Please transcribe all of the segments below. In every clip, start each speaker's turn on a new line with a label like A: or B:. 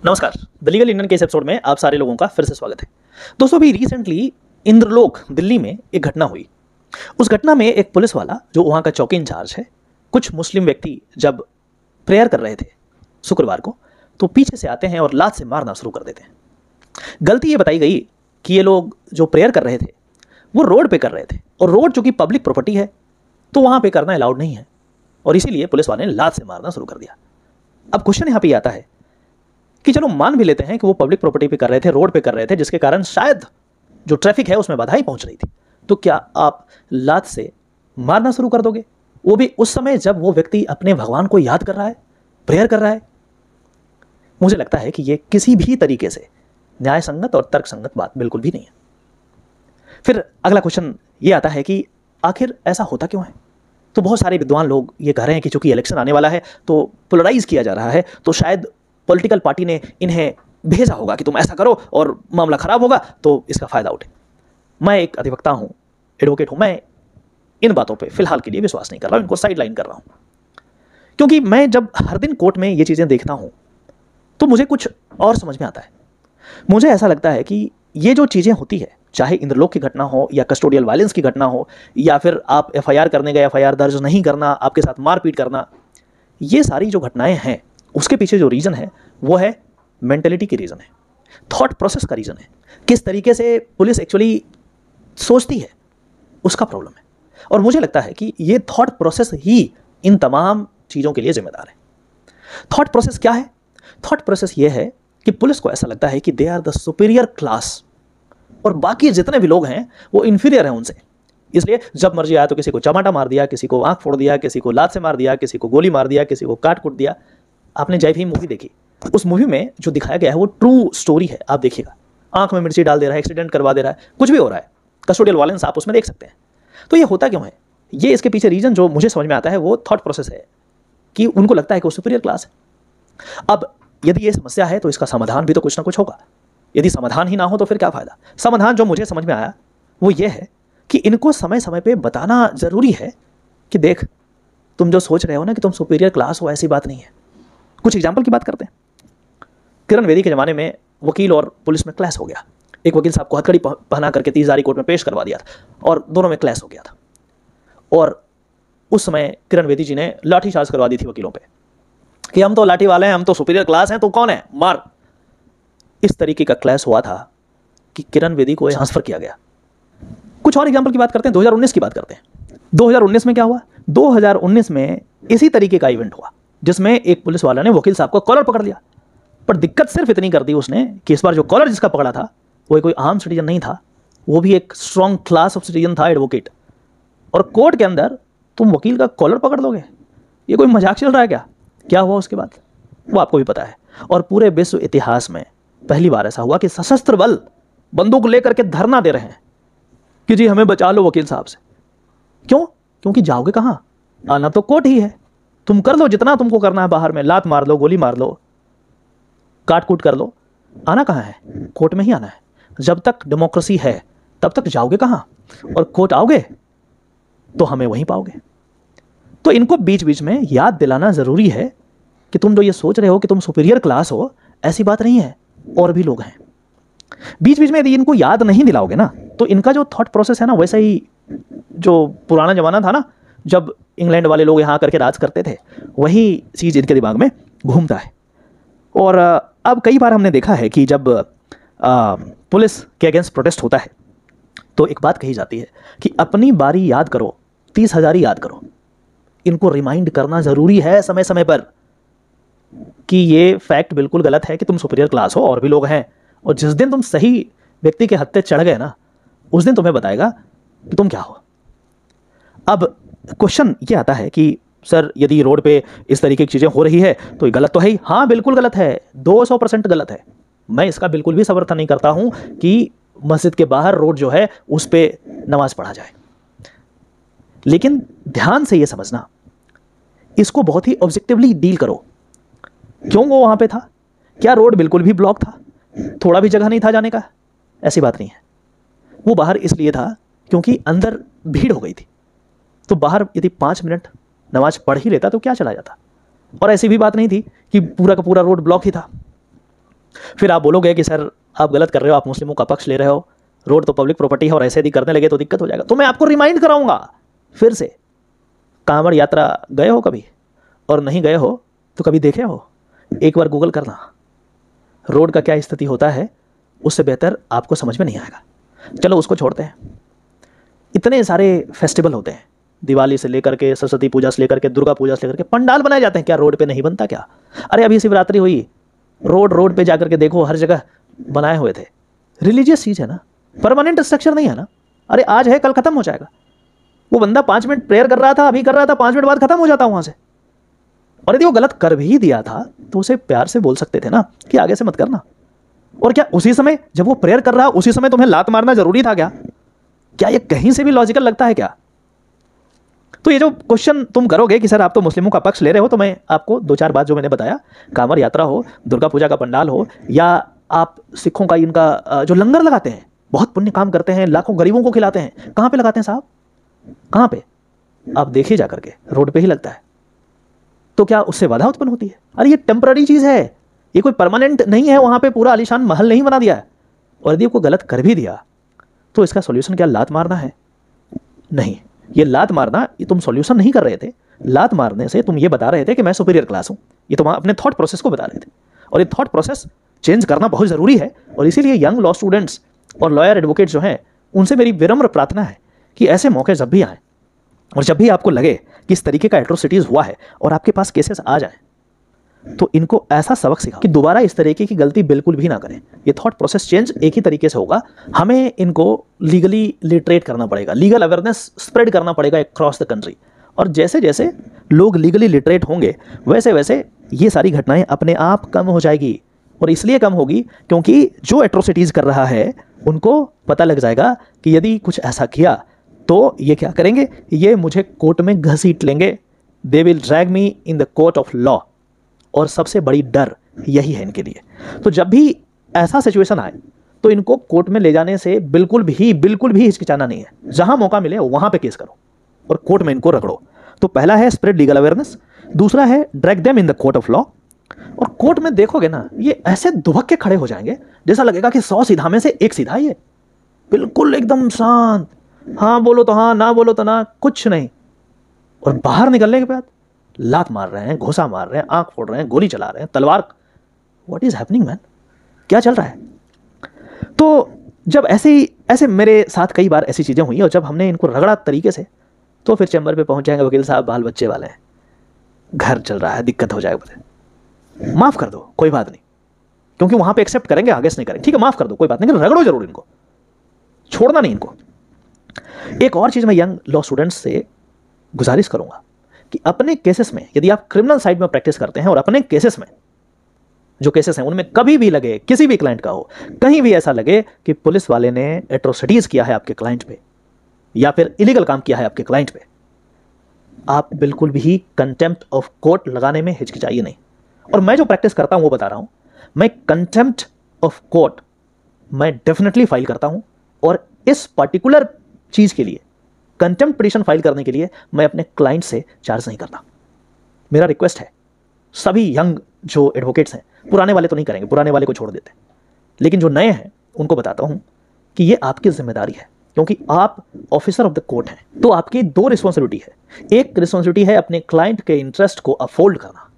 A: नमस्कार। The legal Indian के इस एपिसोड में आप सारे लोगों का फिर से स्वागत है। दोस्तों, अभी रिसेंटली इंद्रलोक दिल्ली में एक घटना हुई। उस घटना में एक पुलिस वाला जो वहां का चौकी इंचार्ज है, कुछ मुस्लिम व्यक्ति जब प्रेयर कर रहे थे शुक्रवार को, तो पीछे से आते हैं और लात से मारना शुरू कर देते हैं। गलती ये बताई गई कि ये लोग जो प्रेयर कर रहे थे वो रोड पे कर रहे थे, और रोड चूंकि पब्लिक प्रॉपर्टी है तो वहां पे करना अलाउड नहीं है, और इसीलिए पुलिस वाले ने लात से मारना शुरू कर दिया। अब क्वेश्चन यहां पे आता है कि चलो मान भी लेते हैं कि वो पब्लिक प्रॉपर्टी पे कर रहे थे, रोड पे कर रहे थे, जिसके कारण शायद जो ट्रैफिक है उसमें बाधाएं पहुंच रही थी, तो क्या आप लात से मारना शुरू कर दोगे, वो भी उस समय जब वो व्यक्ति अपने भगवान को याद कर रहा है, प्रेयर कर रहा है? मुझे लगता है कि ये किसी भी तरीके से न्याय संगत और तर्क संगत बात बिल्कुल भी नहीं है। फिर अगला क्वेश्चन ये आता है कि आखिर ऐसा होता क्यों है? तो बहुत सारे विद्वान लोग ये कह रहे हैं कि चूंकि इलेक्शन आने वाला है तो पोलराइज किया जा रहा है, तो शायद पॉलिटिकल पार्टी ने इन्हें भेजा होगा कि तुम ऐसा करो और मामला खराब होगा तो इसका फायदा उठे। मैं एक अधिवक्ता हूं, एडवोकेट हूं, मैं इन बातों पे फिलहाल के लिए विश्वास नहीं कर रहा हूं, इनको साइड लाइन कर रहा हूं, क्योंकि मैं जब हर दिन कोर्ट में ये चीजें देखता हूं तो मुझे कुछ और समझ में आता है। मुझे ऐसा लगता है कि ये जो चीजें होती है, चाहे इंद्रलोक की घटना हो या कस्टोडियल वायलेंस की घटना हो, या फिर आप एफआईआर करने गए, एफआईआर दर्ज नहीं करना, आपके साथ मारपीट करना, ये सारी जो घटनाएं हैं उसके पीछे जो रीजन है वो है मेंटेलिटी की रीजन है, थॉट प्रोसेस का रीजन है, किस तरीके से पुलिस एक्चुअली सोचती है उसका प्रॉब्लम है। और मुझे लगता है कि ये थॉट प्रोसेस ही इन तमाम चीजों के लिए जिम्मेदार है। थॉट प्रोसेस क्या है? थॉट प्रोसेस ये है कि पुलिस को ऐसा लगता है कि they are the superior class, और बाकी जितने भी लोग हैं वो इंफीरियर हैं उनसे, इसलिए जब मर्जी आया तो किसी को चमाटा मार दिया, किसी को आंख फोड़ दिया, किसी को लात से मार दिया, किसी को गोली मार दिया, किसी को काट कूट दिया। आपने जय भीम मूवी देखी, उस मूवी में जो दिखाया गया है वो ट्रू स्टोरी है, आप देखिएगा। आंख में मिर्ची डाल दे रहा है, एक्सीडेंट करवा दे रहा है, कुछ भी हो रहा है, कस्टोडियल वायलेंस आप उसमें देख सकते हैं। तो ये होता क्यों है? ये इसके पीछे रीजन जो मुझे समझ में आता है वो थॉट प्रोसेस है कि उनको लगता है कि वो सुपीरियर क्लास है। अब यदि ये समस्या है तो इसका समाधान भी तो कुछ ना कुछ होगा। यदि समाधान ही ना हो तो फिर क्या फायदा? समाधान जो मुझे समझ में आया वो ये है कि इनको समय समय पे बताना जरूरी है कि देख, तुम जो सोच रहे हो ना कि तुम सुपीरियर क्लास हो, ऐसी बात नहीं है। कुछ एग्जाम्पल की बात करते हैं। किरण बेदी के जमाने में वकील और पुलिस में क्लैश हो गया। एक वकील साहब को हथकड़ी पहना करके 30,000 कोर्ट में पेश करवा दिया था और दोनों में क्लैश हो गया था, और उस समय किरण बेदी जी ने लाठी चार्ज करवा दी थी वकीलों पे कि हम तो लाठी वाले हैं, हम तो सुपीरियर क्लास हैं, तो कौन है, मार। इस तरीके का क्लैश हुआ था कि किरण बेदी को ट्रांसफर किया गया। कुछ और एग्जाम्पल की बात करते हैं, 2019 की बात करते हैं। 2019 में क्या हुआ? 2019 में इसी तरीके का इवेंट हुआ जिसमें एक पुलिस वाला ने वकील साहब को कॉलर पकड़ लिया, पर दिक्कत सिर्फ इतनी कर दी उसने कि इस बार जो कॉलर जिसका पकड़ा था वो कोई आम सिटीजन नहीं था, वो भी एक स्ट्रॉन्ग क्लास ऑफ सिटीजन था, एडवोकेट। और कोर्ट के अंदर तुम वकील का कॉलर पकड़ लोगे, ये कोई मजाक चल रहा है क्या? क्या हुआ उसके बाद वो आपको भी पता है। और पूरे विश्व इतिहास में पहली बार ऐसा हुआ कि सशस्त्र बल बंदूक लेकर के धरना दे रहे हैं कि जी हमें बचा लो वकील साहब से। क्यों? क्योंकि जाओगे कहां? आना तो कोर्ट ही है। तुम कर लो जितना तुमको करना है, बाहर में लात मार लो, गोली मार लो, काट कूट कर लो, आना कहां है? कोर्ट में ही आना है। जब तक डेमोक्रेसी है तब तक जाओगे कहां? और कोर्ट आओगे तो हमें वहीं पाओगे। तो इनको बीच बीच में याद दिलाना जरूरी है कि तुम जो ये सोच रहे हो कि तुम सुपीरियर क्लास हो, ऐसी बात नहीं है, और भी लोग हैं। बीच बीच में यदि इनको याद नहीं दिलाओगे ना तो इनका जो थॉट प्रोसेस है ना, वैसा ही जो पुराना जमाना था ना, जब इंग्लैंड वाले लोग यहाँ करके राज करते थे, वही चीज इनके दिमाग में घूमता है। और अब कई बार हमने देखा है कि जब पुलिस के अगेंस्ट प्रोटेस्ट होता है तो एक बात कही जाती है कि अपनी बारी याद करो, 30,000 याद करो। इनको रिमाइंड करना जरूरी है समय समय पर कि ये फैक्ट बिल्कुल गलत है कि तुम सुपीरियर क्लास हो, और भी लोग हैं, और जिस दिन तुम सही व्यक्ति के हत्थे चढ़ गए ना, उस दिन तुम्हें बताएगा कि तुम क्या हो। अब क्वेश्चन ये आता है कि सर यदि रोड पे इस तरीके की चीजें हो रही है तो ये गलत तो है ही। हाँ, बिल्कुल गलत है, 200% गलत है। मैं इसका बिल्कुल भी समर्थन नहीं करता हूं कि मस्जिद के बाहर रोड जो है उस पर नमाज पढ़ा जाए, लेकिन ध्यान से ये समझना, इसको बहुत ही ऑब्जेक्टिवली डील करो। क्यों वो वहां पे था? क्या रोड बिल्कुल भी ब्लॉक था? थोड़ा भी जगह नहीं था जाने का? ऐसी बात नहीं है। वो बाहर इसलिए था क्योंकि अंदर भीड़ हो गई थी, तो बाहर यदि 5 मिनट नमाज पढ़ ही लेता तो क्या चला जाता। और ऐसी भी बात नहीं थी कि पूरा का पूरा रोड ब्लॉक ही था। फिर आप बोलोगे कि सर आप गलत कर रहे हो, आप मुस्लिमों का पक्ष ले रहे हो, रोड तो पब्लिक प्रॉपर्टी है और ऐसे यदि करने लगे तो दिक्कत हो जाएगा। तो मैं आपको रिमाइंड कराऊंगा फिर से, कांवड़ यात्रा गए हो कभी? और नहीं गए हो तो कभी देखे हो? एक बार गूगल करना, रोड का क्या स्थिति होता है, उससे बेहतर आपको समझ में नहीं आएगा। चलो उसको छोड़ते हैं। इतने सारे फेस्टिवल होते हैं, दिवाली से लेकर के सरस्वती पूजा से लेकर के दुर्गा पूजा से लेकर के पंडाल बनाए जाते हैं, क्या रोड पे नहीं बनता क्या? अरे अभी शिवरात्रि हुई, रोड पे जाकर के देखो, हर जगह बनाए हुए थे। रिलीजियस चीज है ना, परमानेंट स्ट्रक्चर नहीं है ना। अरे आज है कल खत्म हो जाएगा। वो बंदा 5 मिनट प्रेयर कर रहा था, अभी कर रहा था, 5 मिनट बाद खत्म हो जाता वहां से। और यदि वो गलत कर भी दिया था तो उसे प्यार से बोल सकते थे ना कि आगे से मत करना। और क्या उसी समय जब वो प्रेयर कर रहा है उसी समय तुम्हें लात मारना जरूरी था क्या? क्या ये कहीं से भी लॉजिकल लगता है क्या? तो ये जो क्वेश्चन तुम करोगे कि सर आप तो मुस्लिमों का पक्ष ले रहे हो, तो मैं आपको 2-4 बात जो मैंने बताया, कांवड़ यात्रा हो, दुर्गा पूजा का पंडाल हो, या आप सिखों का इनका जो लंगर लगाते हैं, बहुत पुण्य काम करते हैं, लाखों गरीबों को खिलाते हैं। कहां पे लगाते हैं साहब? कहां पे? आप देखिए जाकर के, रोड पे ही लगता है। तो क्या उससे बाधा उत्पन्न होती है? अरे ये टेम्पररी चीज है, ये कोई परमानेंट नहीं है। वहां पे पूरा आलीशान महल नहीं बना दिया है। और यदि कोई गलत कर भी दिया तो इसका सॉल्यूशन क्या लात मारना है? नहीं, ये लात मारना, ये तुम सॉल्यूशन नहीं कर रहे थे। लात मारने से तुम ये बता रहे थे कि मैं सुपीरियर क्लास हूं। ये तुम अपने थॉट प्रोसेस को बता रहे थे, और ये थॉट प्रोसेस चेंज करना बहुत जरूरी है। और इसीलिए यंग लॉ स्टूडेंट्स और लॉयर एडवोकेट जो हैं, उनसे मेरी विनम्र प्रार्थना है कि ऐसे मौके जब भी आए और जब भी आपको लगे कि इस तरीके का एट्रोसिटीज हुआ है और आपके पास केसेस आ जाए, तो इनको ऐसा सबक सिखाओ कि दोबारा इस तरीके की गलती बिल्कुल भी ना करें। ये थॉट प्रोसेस चेंज एक ही तरीके से होगा। हमें इनको लीगली लिटरेट करना पड़ेगा, लीगल अवेयरनेस स्प्रेड करना पड़ेगा अक्रॉस द कंट्री। और जैसे जैसे लोग लीगली लिटरेट होंगे वैसे वैसे ये सारी घटनाएं अपने आप कम हो जाएगी। और इसलिए कम होगी क्योंकि जो एट्रोसिटीज कर रहा है उनको पता लग जाएगा कि यदि कुछ ऐसा किया तो ये क्या करेंगे, ये मुझे कोर्ट में घसीट लेंगे। They will drag me in the court of law. और सबसे बड़ी डर यही है इनके लिए। तो जब भी ऐसा सिचुएशन आए तो इनको कोर्ट में ले जाने से बिल्कुल भी हिचकिचाना नहीं है। जहां मौका मिले वहां पे केस करो और कोर्ट में इनको रगड़ो। तो पहला है स्प्रेड लीगल अवेयरनेस, दूसरा है drag them in the court of law. और कोर्ट में देखोगे ना, ये ऐसे दुबक के खड़े हो जाएंगे जैसा लगेगा कि 100 सीधा में से एक सीधा ही है, बिल्कुल एकदम शांत। हाँ बोलो तो हाँ, ना बोलो तो ना, कुछ नहीं। और बाहर निकलने के बाद लात मार रहे हैं, घुसा मार रहे हैं, आंख फोड़ रहे हैं, गोली चला रहे हैं, तलवार। What is happening man? क्या चल रहा है? तो जब ऐसे मेरे साथ कई बार ऐसी चीजें हुई और जब हमने इनको रगड़ा तरीके से, तो फिर चैम्बर पे पहुंच जाएंगे, वकील साहब बाल बच्चे वाले हैं, घर चल रहा है, दिक्कत हो जाएगा, माफ कर दो, कोई बात नहीं, क्योंकि वहां पे एक्सेप्ट करेंगे, आगे से नहीं करेंगे, ठीक है माफ कर दो, कोई बात नहीं, रगड़ो जरूर इनको, छोड़ना नहीं इनको। एक और चीज मैं यंग लॉ स्टूडेंट्स से गुजारिश करूंगा कि अपने केसेस में, यदि आप क्रिमिनल साइड में प्रैक्टिस करते हैं और अपने केसेस में जो केसेस हैं उनमें कभी भी लगे, किसी भी क्लाइंट का हो, कहीं भी ऐसा लगे कि पुलिस वाले ने एट्रोसिटीज किया है आपके क्लाइंट पे या फिर इलीगल काम किया है आपके क्लाइंट पे, आप बिल्कुल भी कंटेम्प्ट ऑफ कोर्ट लगाने में हिचकिचाइए नहीं। और मैं जो प्रैक्टिस करता हूं वो बता रहा हूं, मैं कंटेम्प्ट ऑफ कोर्ट मैं डेफिनेटली फाइल करता हूं। और इस पर्टिकुलर चीज के लिए, कंटेम्प्ट पिटीशन फाइल करने के लिए, मैं अपने क्लाइंट से चार्ज नहीं करता। मेरा रिक्वेस्ट है, सभी यंग जो एडवोकेट्स हैं, पुराने वाले तो नहीं करेंगे, पुराने वाले को छोड़ देते हैं, लेकिन जो नए हैं उनको बताता हूं कि ये आपकी जिम्मेदारी है, क्योंकि आप ऑफिसर ऑफ द कोर्ट हैं। तो आपकी 2 रिस्पॉन्सिबिलिटी है। एक रिस्पॉन्सिबिलिटी है अपने क्लाइंट के इंटरेस्ट को अपहोल्ड करना,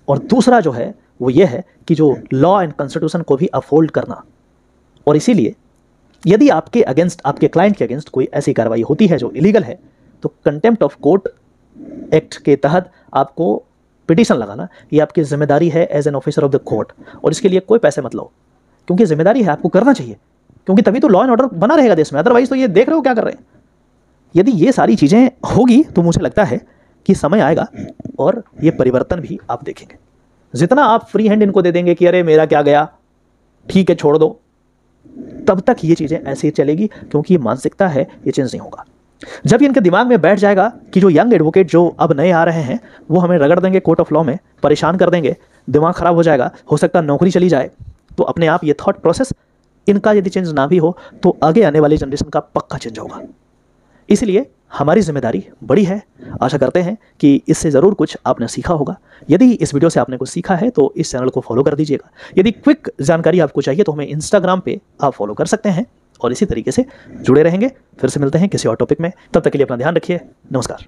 A: और दूसरा जो है वो ये है कि जो लॉ एंड कॉन्स्टिट्यूशन को भी अपहोल्ड करना। और इसीलिए यदि आपके अगेंस्ट, आपके क्लाइंट के अगेंस्ट कोई ऐसी कार्रवाई होती है जो इलीगल है, तो कंटेम्प्ट ऑफ कोर्ट एक्ट के तहत आपको पिटीशन लगाना, ये आपकी जिम्मेदारी है as an officer of the court. और इसके लिए कोई पैसे मत लो, क्योंकि जिम्मेदारी है, आपको करना चाहिए, क्योंकि तभी तो लॉ एंड ऑर्डर बना रहेगा देश में। अदरवाइज तो ये देख रहे हो क्या कर रहे हैं। यदि ये सारी चीजें होगी तो मुझे लगता है कि समय आएगा और ये परिवर्तन भी आप देखेंगे। जितना आप फ्री हैंड इनको दे देंगे कि अरे मेरा क्या गया, ठीक है छोड़ दो, तब तक ये चीजें ऐसे ही चलेगी, क्योंकि ये मानसिकता है, ये चेंज नहीं होगा। जब इनके दिमाग में बैठ जाएगा कि जो यंग एडवोकेट जो अब नए आ रहे हैं वो हमें रगड़ देंगे कोर्ट ऑफ लॉ में, परेशान कर देंगे, दिमाग खराब हो जाएगा, हो सकता है नौकरी चली जाए, तो अपने आप ये थॉट प्रोसेस इनका यदि चेंज ना भी हो तो आगे आने वाली जनरेशन का पक्का चेंज होगा। इसलिए हमारी जिम्मेदारी बड़ी है। आशा करते हैं कि इससे ज़रूर कुछ आपने सीखा होगा। यदि इस वीडियो से आपने कुछ सीखा है तो इस चैनल को फॉलो कर दीजिएगा। यदि क्विक जानकारी आपको चाहिए तो हमें इंस्टाग्राम पे आप फॉलो कर सकते हैं और इसी तरीके से जुड़े रहेंगे। फिर से मिलते हैं किसी और टॉपिक में, तब तक के लिए अपना ध्यान रखिए। नमस्कार।